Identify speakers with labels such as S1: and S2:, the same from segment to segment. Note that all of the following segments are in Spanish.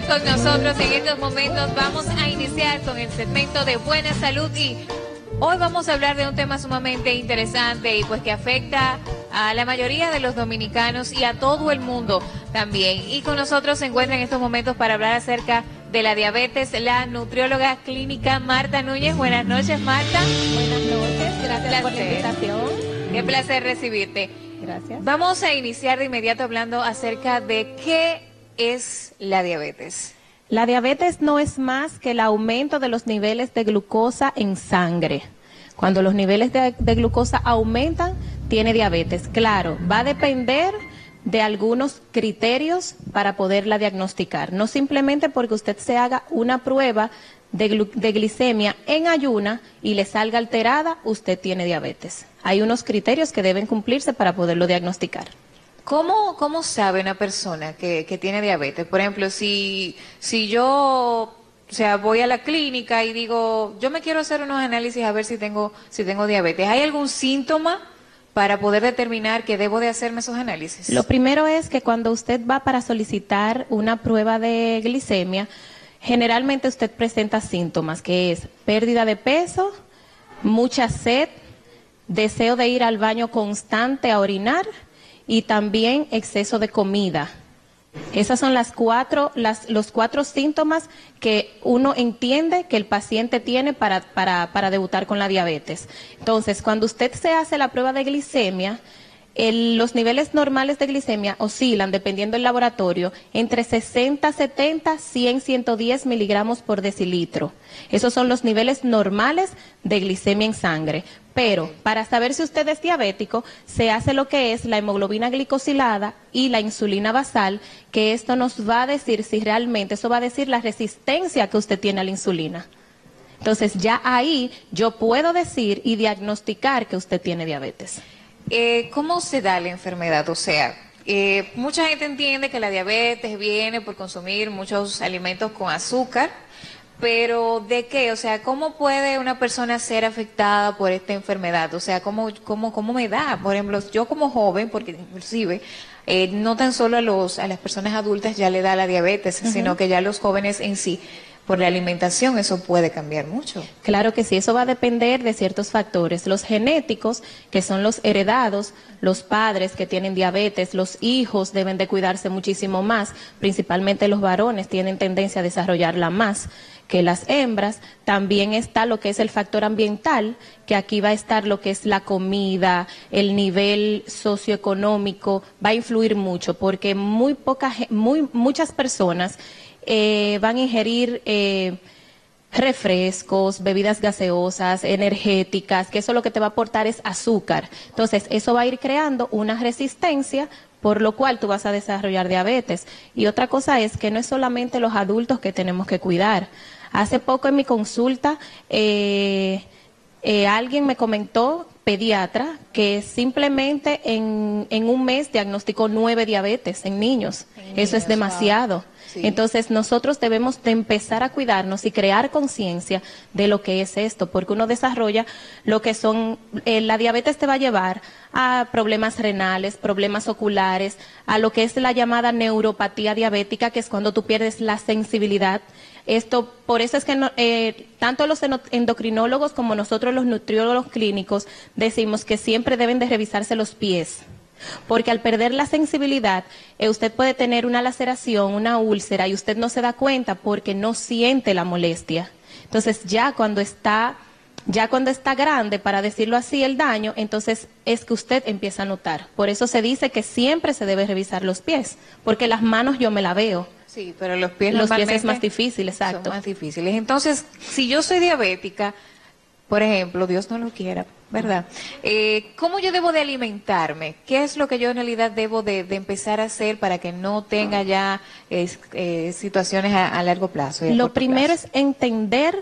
S1: con nosotros en estos momentos. Vamos a iniciar con el segmento de Buena Salud y hoy vamos a hablar de un tema sumamente interesante y pues que afecta a la mayoría de los dominicanos y a todo el mundo también. Y con nosotros se encuentra en estos momentos para hablar acerca de la diabetes la nutrióloga clínica Marta Núñez. Buenas noches, Marta.
S2: Buenas noches, gracias por la invitación.
S1: Qué placer recibirte.
S2: Gracias.
S1: Vamos a iniciar de inmediato hablando acerca de qué es la diabetes.
S2: La diabetes no es más que el aumento de los niveles de glucosa en sangre. Cuando los niveles de glucosa aumentan, tiene diabetes. Claro, va a depender de algunos criterios para poderla diagnosticar. No simplemente porque usted se haga una prueba de glicemia en ayuna y le salga alterada, usted tiene diabetes. Hay unos criterios que deben cumplirse para poderlo diagnosticar.
S1: ¿Cómo sabe una persona que tiene diabetes? Por ejemplo, si yo, voy a la clínica y digo, yo me quiero hacer unos análisis a ver si tengo diabetes, ¿hay algún síntoma para poder determinar que debo de hacerme esos análisis?
S2: Lo primero es que cuando usted va para solicitar una prueba de glicemia, generalmente usted presenta síntomas, que es pérdida de peso, mucha sed, deseo de ir al baño constante a orinar y también exceso de comida. Esas son los cuatro síntomas que uno entiende que el paciente tiene para debutar con la diabetes. Entonces, cuando usted se hace la prueba de glicemia, los niveles normales de glicemia oscilan, dependiendo del laboratorio, entre 60, 70, 100, 110 miligramos por decilitro. Esos son los niveles normales de glicemia en sangre. Pero para saber si usted es diabético, se hace lo que es la hemoglobina glicosilada y la insulina basal, que esto nos va a decir si realmente, eso va a decir la resistencia que usted tiene a la insulina. Entonces ya ahí yo puedo decir y diagnosticar que usted tiene diabetes.
S1: ¿Cómo se da la enfermedad? O sea, mucha gente entiende que la diabetes viene por consumir muchos alimentos con azúcar, pero ¿de qué? O sea, ¿cómo puede una persona ser afectada por esta enfermedad? O sea, ¿cómo me da? Por ejemplo, yo como joven, porque inclusive no tan solo a las personas adultas ya le da la diabetes, sino que ya los jóvenes en sí, por la alimentación, eso puede cambiar mucho.
S2: Claro que sí, eso va a depender de ciertos factores. Los genéticos, que son los heredados, los padres que tienen diabetes, los hijos deben de cuidarse muchísimo más, principalmente los varones tienen tendencia a desarrollarla más que las hembras. También está lo que es el factor ambiental, que aquí va a estar lo que es la comida, el nivel socioeconómico, va a influir mucho, porque muchas personas van a ingerir refrescos, bebidas gaseosas, energéticas, que eso lo que te va a aportar es azúcar. Entonces, eso va a ir creando una resistencia, por lo cual tú vas a desarrollar diabetes. Y otra cosa es que no es solamente los adultos que tenemos que cuidar. Hace poco en mi consulta, alguien me comentó, pediatra, que simplemente en un mes diagnosticó 9 diabetes en niños. Eso es demasiado. Wow. Sí. Entonces nosotros debemos de empezar a cuidarnos y crear conciencia de lo que es esto, porque uno desarrolla lo que son, la diabetes te va a llevar a problemas renales, problemas oculares, a lo que es la llamada neuropatía diabética, que es cuando tú pierdes la sensibilidad. Esto, por eso es que tanto los endocrinólogos como nosotros los nutriólogos clínicos decimos que siempre deben de revisarse los pies. Porque al perder la sensibilidad, usted puede tener una laceración, una úlcera, y usted no se da cuenta porque no siente la molestia. Entonces ya cuando está grande, para decirlo así, el daño, entonces es que usted empieza a notar. Por eso se dice que siempre se debe revisar los pies, porque las manos yo me la veo.
S1: Sí, pero los pies
S2: es más difícil, exacto.
S1: Son más difíciles. Entonces, si yo soy diabética, por ejemplo, Dios no lo quiera, ¿verdad? ¿Cómo yo debo de alimentarme? ¿Qué es lo que yo en realidad debo de empezar a hacer para que no tenga ya situaciones a largo plazo?
S2: Lo primero es entender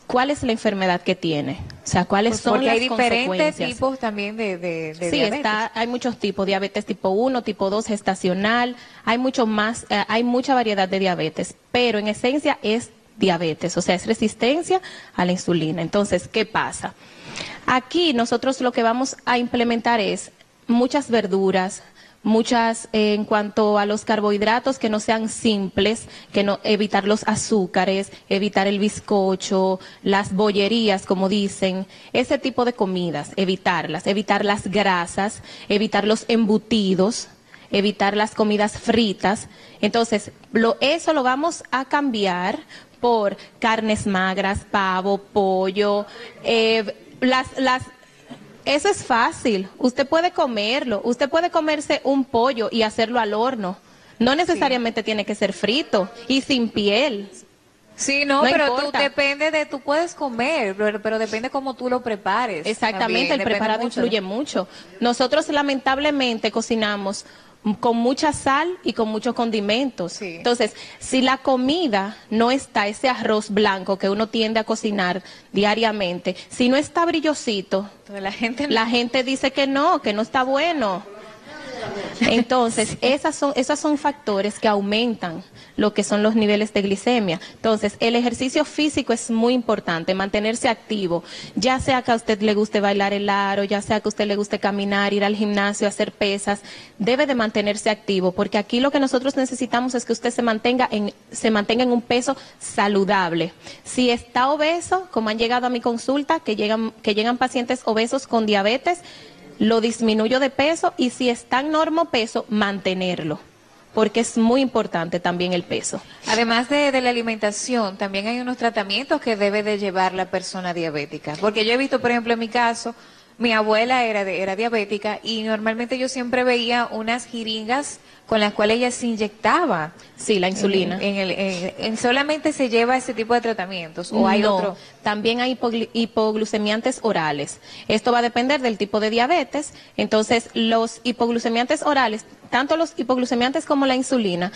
S2: cuál es la enfermedad que tiene, o sea, cuáles son las consecuencias. Porque hay diferentes
S1: tipos también de
S2: sí,
S1: diabetes.
S2: Hay muchos tipos, diabetes tipo 1, tipo 2, gestacional, hay mucho más, hay mucha variedad de diabetes, pero en esencia es diabetes, o sea, es resistencia a la insulina. Entonces, ¿qué pasa? Aquí nosotros lo que vamos a implementar es muchas verduras, en cuanto a los carbohidratos que no sean simples, evitar los azúcares, evitar el bizcocho, las bollerías, como dicen, ese tipo de comidas, evitarlas, evitar las grasas, evitar los embutidos, evitar las comidas fritas. Entonces, eso lo vamos a cambiar por carnes magras, pavo, pollo, eso es fácil, usted puede comerlo, usted puede comerse un pollo y hacerlo al horno, no necesariamente tiene que ser frito y sin piel.
S1: Sí, no, pero tú puedes comer, pero depende cómo tú lo prepares.
S2: Exactamente,
S1: también,
S2: el preparado influye mucho. Nosotros lamentablemente cocinamos con mucha sal y con muchos condimentos.
S1: Sí.
S2: Entonces, si la comida no está, ese arroz blanco que uno tiende a cocinar diariamente, si no está brillosito,
S1: la
S2: gente dice que no está bueno. Entonces, esos son factores que aumentan lo que son los niveles de glicemia. Entonces, el ejercicio físico es muy importante, mantenerse activo, ya sea que a usted le guste bailar el aro, ya sea que a usted le guste caminar, ir al gimnasio, hacer pesas, debe de mantenerse activo, porque aquí lo que nosotros necesitamos es que usted se mantenga en un peso saludable. Si está obeso, como han llegado a mi consulta, que llegan pacientes obesos con diabetes, lo disminuyo de peso, y si está en normopeso, mantenerlo, porque es muy importante también el peso.
S1: Además de la alimentación, también hay unos tratamientos que debe de llevar la persona diabética, porque yo he visto, por ejemplo, en mi caso, mi abuela era diabética y normalmente yo siempre veía unas jeringas con las cuales ella se inyectaba.
S2: Sí, la insulina.
S1: ¿Solamente se lleva ese tipo de tratamientos o hay otro?
S2: También hay hipoglucemiantes orales. Esto va a depender del tipo de diabetes. Entonces, los hipoglucemiantes orales, tanto los hipoglucemiantes como la insulina,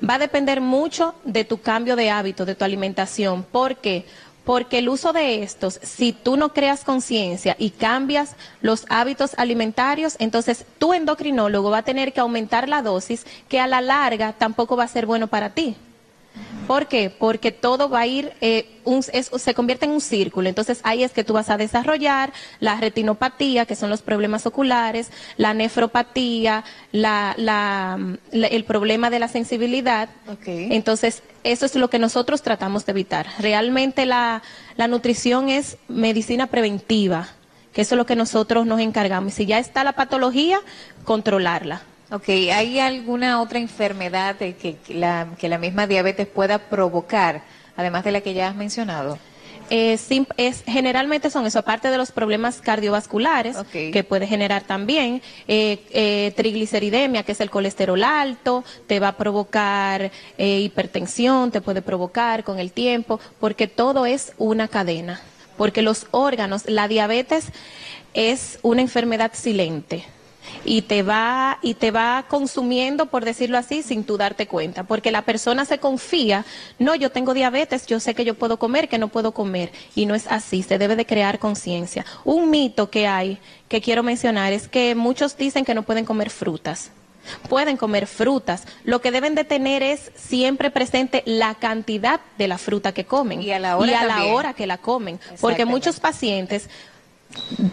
S2: va a depender mucho de tu cambio de hábito, de tu alimentación. ¿Por qué? Porque el uso de estos, si tú no creas conciencia y cambias los hábitos alimentarios, entonces tu endocrinólogo va a tener que aumentar la dosis, que a la larga tampoco va a ser bueno para ti. ¿Por qué? Porque todo va a ir, se convierte en un círculo. Entonces ahí es que tú vas a desarrollar la retinopatía, que son los problemas oculares, la nefropatía, el problema de la sensibilidad.
S1: Okay.
S2: Entonces eso es lo que nosotros tratamos de evitar. Realmente la nutrición es medicina preventiva, que eso es lo que nosotros nos encargamos. Y si ya está la patología, controlarla.
S1: Ok, ¿hay alguna otra enfermedad que la misma diabetes pueda provocar, además de la que ya has mencionado?
S2: Generalmente son eso, aparte de los problemas cardiovasculares,
S1: Okay,
S2: que puede generar también trigliceridemia, que es el colesterol alto, te va a provocar hipertensión, te puede provocar con el tiempo, porque todo es una cadena, porque los órganos, la diabetes es una enfermedad silente. Y te va consumiendo, por decirlo así, sin tú darte cuenta, porque la persona se confía, no, yo tengo diabetes, yo sé que yo puedo comer, que no puedo comer, y no es así, se debe de crear conciencia. Un mito que hay, que quiero mencionar, es que muchos dicen que no pueden comer frutas. Pueden comer frutas, lo que deben de tener es siempre presente la cantidad de la fruta que comen
S1: y a la hora
S2: que la comen, porque muchos pacientes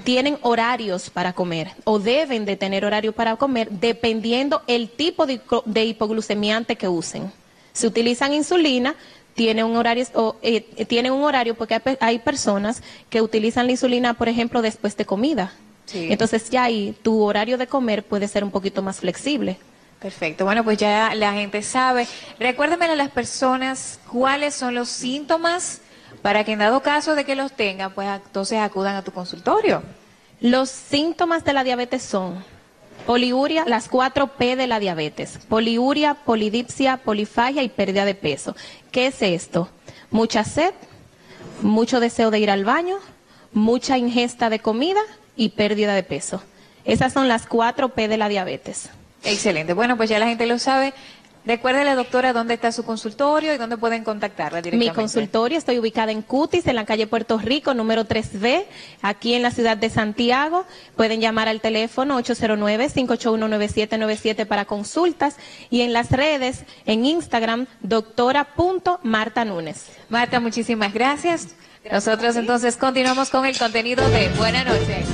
S2: tienen horarios para comer o deben de tener horario para comer dependiendo el tipo de hipoglucemiante que usen. Si utilizan insulina, tienen un horario porque hay personas que utilizan la insulina, por ejemplo, después de comida.
S1: Sí.
S2: Entonces ya ahí tu horario de comer puede ser un poquito más flexible.
S1: Perfecto, bueno, pues ya la gente sabe. Recuérdenme a las personas cuáles son los síntomas para que en dado caso de que los tengan, pues entonces acudan a tu consultorio.
S2: Los síntomas de la diabetes son poliuria, las 4P de la diabetes: poliuria, polidipsia, polifagia y pérdida de peso. ¿Qué es esto? Mucha sed, mucho deseo de ir al baño, mucha ingesta de comida y pérdida de peso. Esas son las 4P de la diabetes.
S1: Excelente, bueno, pues ya la gente lo sabe. Recuérdele, doctora, dónde está su consultorio y dónde pueden contactarla directamente.
S2: Mi consultorio, estoy ubicada en Cutis, en la calle Puerto Rico, número 3B, aquí en la ciudad de Santiago. Pueden llamar al teléfono 809-581-9797 para consultas, y en las redes, en Instagram, doctora.Marta Núñez.
S1: Marta, muchísimas gracias. Nosotros entonces continuamos con el contenido de Buenas noches.